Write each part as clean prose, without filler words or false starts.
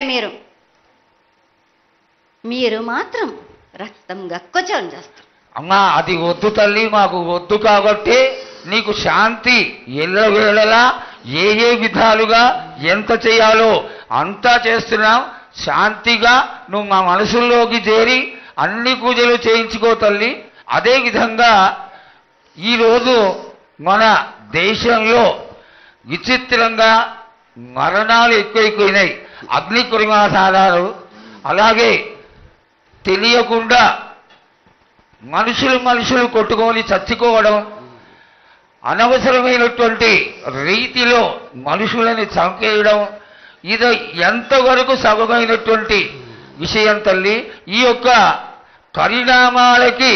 మీరు మీరు మాత్రం రక్తం గక్కుచం చేస్తారు. అమ్మా అది వద్దు తల్లి, మాకు వద్దు కాబట్టి నీకు శాంతి ఎల్లవేళలా ఏ విధాలుగా ఎంత చేయాలో అంతా చేస్తున్నాం. శాంతిగా నువ్వు మా మనసుల్లోకి చేరి అన్ని పూజలు చేయించుకో తల్లి. అదేవిధంగా ఈరోజు మన దేశంలో విచిత్రంగా మరణాలు ఎక్కువైపోయినాయి. అగ్ని ప్రమాదాలు, అలాగే తెలియకుండా మనుషులు కొట్టుకొని చచ్చుకోవడం, అనవసరమైనటువంటి రీతిలో మనుషులని చంపేయడం, ఇది ఎంతవరకు సబమైనటువంటి విషయం తల్లి. ఈ యొక్క పరిణామాలకి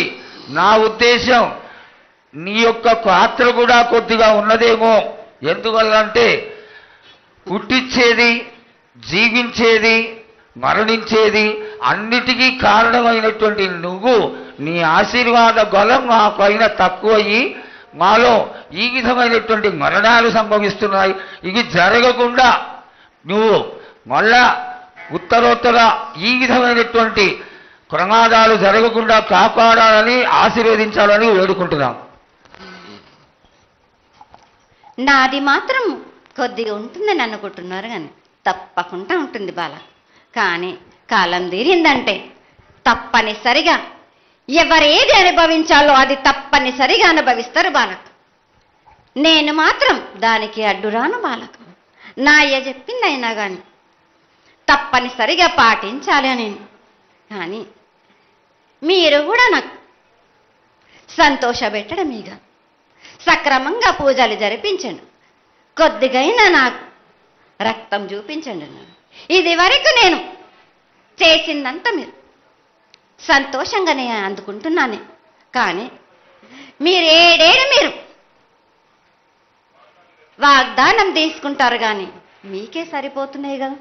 నా ఉద్దేశం నీ యొక్క పాత్ర కూడా కొద్దిగా ఉన్నదేమో. ఎందువల్లంటే పుట్టించేది, జీవించేది, మరణించేది అన్నిటికీ కారణమైనటువంటి నువ్వు, నీ ఆశీర్వాద బలం మా పైన తక్కువయ్యి మాలో ఈ విధమైనటువంటి మరణాలు సంభవిస్తున్నాయి. ఇవి జరగకుండా నువ్వు మళ్ళా ఉత్తరోత్తర ఈ విధమైనటువంటి ప్రమాదాలు జరగకుండా కాపాడాలని ఆశీర్వదించాలని వేడుకుంటున్నాం. నాది మాత్రం కొద్దిగా ఉంటుందని అనుకుంటున్నారు, కానీ తప్పకుండా ఉంటుంది బాల. కానీ కాలం తీరిందంటే తప్పనిసరిగా ఎవరేది అనుభవించాలో అది తప్పనిసరిగా అనుభవిస్తారు బాలకు. నేను మాత్రం దానికి అడ్డురాను బాలకు. నా అయ్య చెప్పింది అయినా కానీ తప్పనిసరిగా పాటించాలి అని. కానీ మీరు కూడా నాకు సంతోషపెట్టడమేగా, సక్రమంగా పూజలు జరిపించండి, కొద్దిగైనా నాకు రక్తం చూపించండి. ఇది వరకు నేను చేసిందంతా మీరు సంతోషంగానే అందుకుంటున్నాను. కానీ మీరు వాగ్దానం తీసుకుంటారు, కానీ మీకే సరిపోతున్నాయి కదా.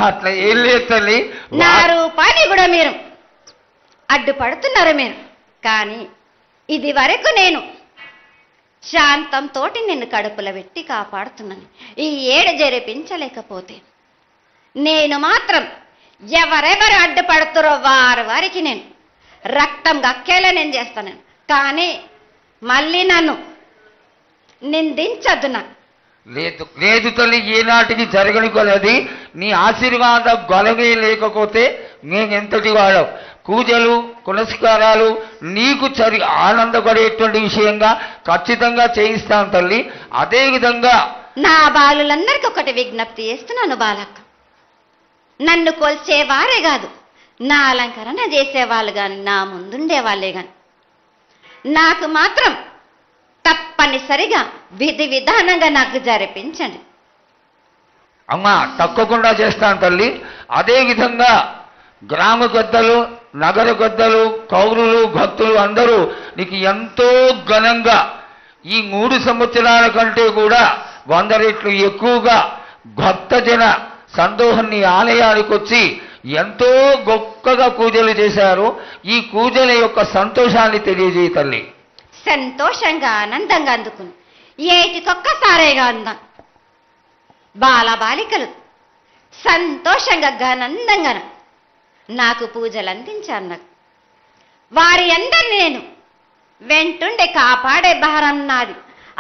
అట్లా ఏం లేదు తల్లి. నా రూపాన్ని కూడా మీరు అడ్డుపడుతున్నారు మీరు. కానీ ఇది వరకు నేను శాంతంతో నిన్ను కడుపులో పెట్టి కాపాడుతున్నాను. ఈ ఏడు జరిపించలేకపోతే నేను మాత్రం ఎవరెవరు అడ్డుపడుతారో వారికి నేను రక్తం గక్కేలా నేను చేస్తాను. కానీ మళ్ళీ నన్ను నిందించద్దు. నాకు లేదు లేదు తల్లి, ఏనాటికి జరగని కొలది నీ ఆశీర్వాద గొలవే లేకపోతే మేమెంతటి వాడవు. పూజలు పునస్కారాలు నీకు ఆనందపడేటువంటి విషయంగా ఖచ్చితంగా చేయిస్తాను తల్లి. అదేవిధంగా నా బాలులందరికీ ఒకటి విజ్ఞప్తి చేస్తున్నాను బాలక్క. నన్ను కొల్చేవారే కాదు, నా అలంకరణ చేసేవాళ్ళు కానీ, నా ముందుండే వాళ్ళే కానీ నాకు మాత్రం తప్పనిసరిగా విధి విధానంగా నాకు జరిపించండి. అమ్మా తప్పకుండా చేస్తాను తల్లి. అదేవిధంగా గ్రామ పెద్దలు, నగర పెద్దలు, కౌరులు, భక్తులు అందరూ నీకు ఎంతో ఘనంగా ఈ 3 సంవత్సరాల కంటే కూడా 100 రెట్లు ఎక్కువగా భక్తజన సందోహాన్ని ఆలయానికి వచ్చి ఎంతో గొప్పగా పూజలు చేశారు. ఈ పూజల యొక్క సంతోషాన్ని తెలియజేయ తల్లి. సంతోషంగా ఆనందంగా అందుకుని ఏటికొక్కసారేగా అందం బాలబాలికలు సంతోషంగా ఆనందంగా నాకు పూజలు అందించారు. నాకు వారి అందరిని నేను వెంటుండే కాపాడే భారం నాది.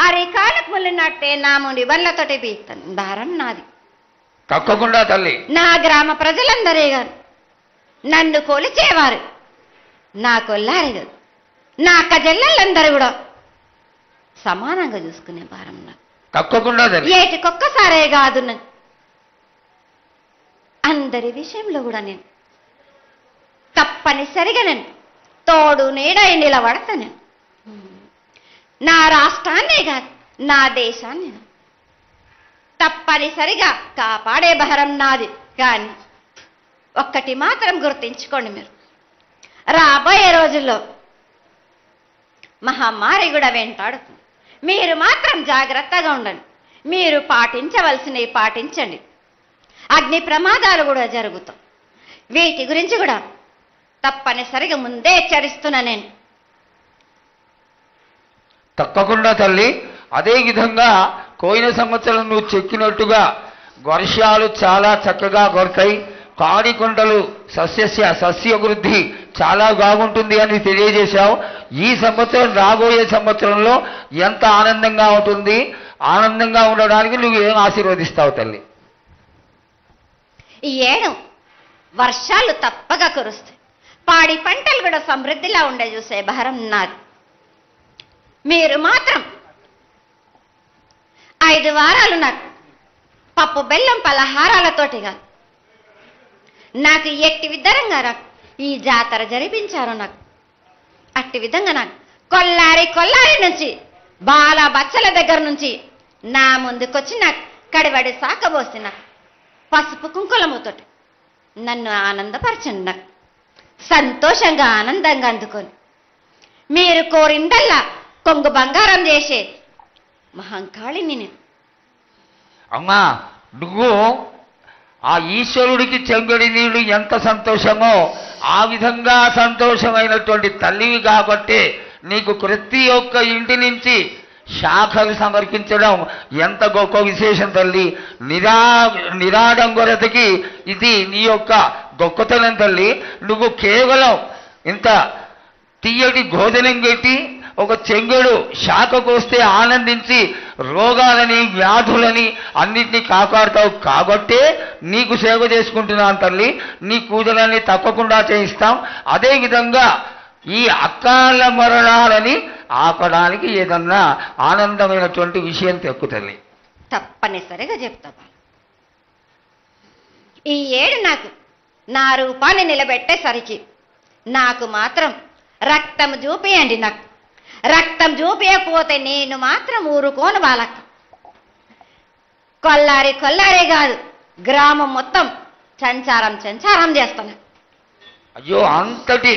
అరికాలకు ముళ్ళినట్టే నా ముని వల్లతోటి బీస్తాను భారం నాది. తప్పకుండా తల్లి. నా గ్రామ ప్రజలందరే గారు నన్ను కొలిచేవారు, నా కొల్లారి గారు, నా అక్క చెల్లెళ్ళందరూ కూడా సమానంగా చూసుకునే భారం నాకు. తప్పకుండా తల్లి. ఏటికొక్కసారే కాదు, అందరి విషయంలో కూడా నేను తప్పనిసరిగా నేను తోడు నీడై నిలబడతా. నేను నా రాష్ట్రాన్నే కాదు, నా దేశాన్ని తప్పనిసరిగా కాపాడే భారం నాది. కానీ ఒక్కటి మాత్రం గుర్తించుకోండి, మీరు రాబోయే రోజుల్లో మహమ్మారి కూడా వెంటాడుతుంది. మీరు మాత్రం జాగ్రత్తగా ఉండండి. మీరు పాటించవలసినవి పాటించండి. అగ్ని ప్రమాదాలు కూడా జరుగుతాయి. వీటి గురించి కూడా తప్పనిసరిగా ముందే హెచ్చరిస్తున్నా నేను. తప్పకుండా తల్లి. అదేవిధంగా పోయిన సంవత్సరం నువ్వు చెక్కినట్టుగా వర్షాలు చాలా చక్కగా కొడతాయి, కాడికొండలు సస్యవృద్ధి చాలా బాగుంటుంది అని తెలియజేశావు. ఈ సంవత్సరం రాబోయే సంవత్సరంలో ఎంత ఆనందంగా ఉంటుంది, ఆనందంగా ఉండడానికి నువ్వు ఏం ఆశీర్వదిస్తావు తల్లి? ఈ ఏడు వర్షాలు తప్పగా కురుస్తాయి, పాడి పంటలు కూడా సమృద్ధిలా ఉండే చూసే భారం నాది. మీరు మాత్రం 5 వారాలు నాకు పప్పు బెల్లం పలహారాలతోటిగా నాకు ఎట్టి విధంగా నాకు ఈ జాతర జరిపించారు. నాకు అట్టి విధంగా నాకు కొల్లారి నుంచి బాల బచ్చల దగ్గర నుంచి నా ముందుకొచ్చి నాకు కడివడి సాకబోసి నాకు పసుపు కుంకులముతోటి నన్ను ఆనందపరచండి. నాకు సంతోషంగా ఆనందంగా అందుకొని మీరు కోరిందల్లా కొంగు బంగారం చేసే మహంకాళిని నేను. అమ్మా, నువ్వు ఆ ఈశ్వరుడికి చెంగడి నీళ్ళు ఎంత సంతోషమో ఆ విధంగా సంతోషమైనటువంటి తల్లివి కాబట్టి నీకు ప్రతి ఒక్క ఇంటి నుంచి శాఖలు సమర్పించడం ఎంత గొప్ప విశేషం తల్లి. నిరాడంబరతకి ఇది నీ యొక్క గొప్పతనం తల్లి. నువ్వు కేవలం ఇంత తీయటి భోజనం పెట్టి ఒక చెంగుడు శాఖకు వస్తే ఆనందించి రోగాలని వ్యాధులని అన్నింటినీ కాపాడుతావు కాబట్టే నీకు సేవ చేసుకుంటున్నాను తల్లి. నీ పూజలన్నీ తప్పకుండా చేయిస్తాం. అదేవిధంగా ఈ అకాల మరణాలని ఆపడానికి ఏదన్నా ఆనందమైనటువంటి విషయం తెక్కు తల్లి. తప్పనిసరిగా చెప్తా. ఈ ఏడు నాకు నా రూపాన్ని నిలబెట్టేసరికి నాకు మాత్రం రక్తం చూపియండి. నాకు రక్తం చూపించకపోతే నేను మాత్రం ఊరుకోను బాలక్క. కొల్లారి కాదు, గ్రామం మొత్తం సంచారం చేస్తాను. అయ్యో, అంతటి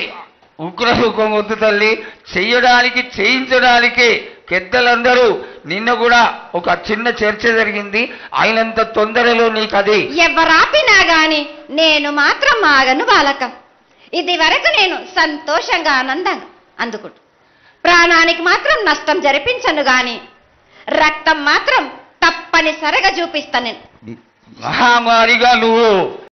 ఉగ్రసుఖం వద్దు తల్లి. చెయ్యడానికి చేయించడానికి పెద్దలందరూ నిన్న కూడా ఒక చిన్న చర్చ జరిగింది. అయినంత తొందరలో నీకు అది ఎవరాపినా గాని నేను మాత్రం ఆగను బాలక. ఇది వరకు నేను సంతోషంగా ఆనందంగా అందుకుంటు, ప్రాణానికి మాత్రం నష్టం జరిపించను గాని రక్తం మాత్రం తప్పనిసరిగా చూపిస్తాను నేను. మహామారిగా నువ్వు